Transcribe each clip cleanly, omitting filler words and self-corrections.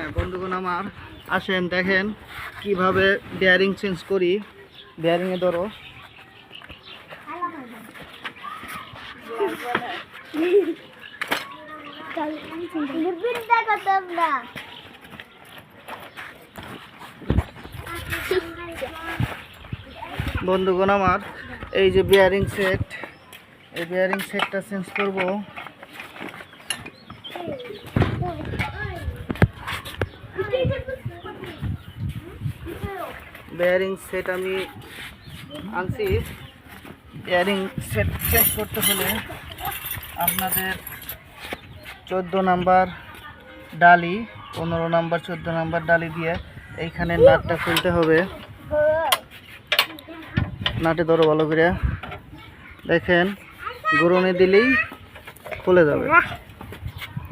হ্যাঁ বন্ধুগণ আমার, আসেন দেখেন কিভাবে বেয়ারিং চেঞ্জ করি। বেয়ারিংয়ে ধরো, বন্ধুগণ আমার এই যে বেয়ারিং সেট, এই বেয়ারিং সেটটা চেঞ্জ করব। বেয়ারিং সেট আমি আনছি। বেয়ারিং সেট চেঞ্জ করতে হলে আপনাদের 14 নাম্বার ডালি, 15 নাম্বার, 14 নাম্বার ডালি দিয়ে এইখানে নাটটা খুলতে হবে। নাটে ধরো ভালো করে, দেখেন গুরুনি দিলেই খুলে যাবে।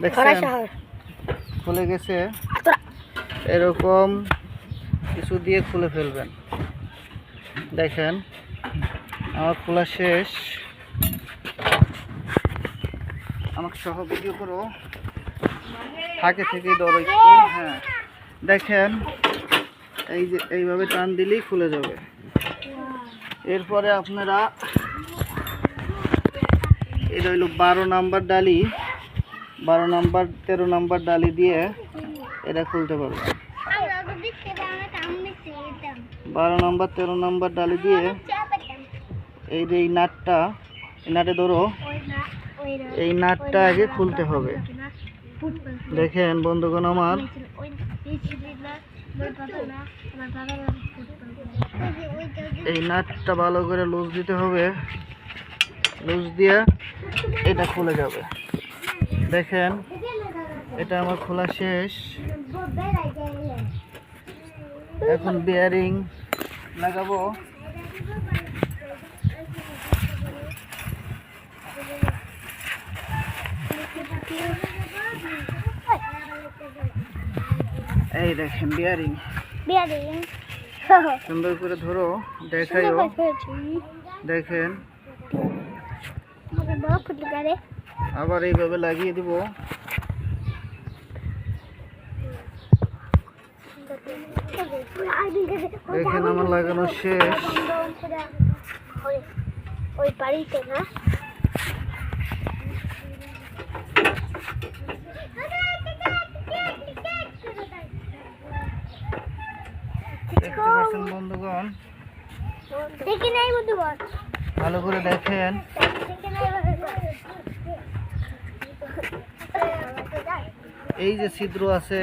দেখছেন খুলে গেছে। এরকম কিছু দিয়ে খুলে ফেলবেন। দেখেন আমার খোলা শেষ। আমাকে সহ ভিডিও করো, থাকে থেকে ধরো। হ্যাঁ দেখেন এই যে এইভাবে টান দিলেই খুলে যাবে। এরপরে আপনারা এটা হইল 12 নাম্বার ডালি, 12 নাম্বার 13 নাম্বার ডালি দিয়ে এটা খুলতে পারবে। 12 নাম্বার 13 নাম্বার ডালি দিয়ে এই যে এই নাটটা, এই নাটে ধরো, এই নাটটা আগে খুলতে হবে। দেখেন বন্ধুগণ আমার, এই নাটটা ভালো করে লুজ দিতে হবে। লুজ দিয়ে এটা খুলে যাবে। দেখেন এটা আমার খোলা শেষ। এখন বেয়ারিং লাগাবো। এই দেখেন বেয়ারিং সুন্দর করে ধরো, দেখাইও। দেখেন আবার এইভাবে লাগিয়ে দিব। দেখেন আমার লাগানো শেষ। ওই বাড়িতে না দেখতে পাচ্ছেন বন্ধুগণ, ভালো করে দেখেন। এই যে ছিদ্র আছে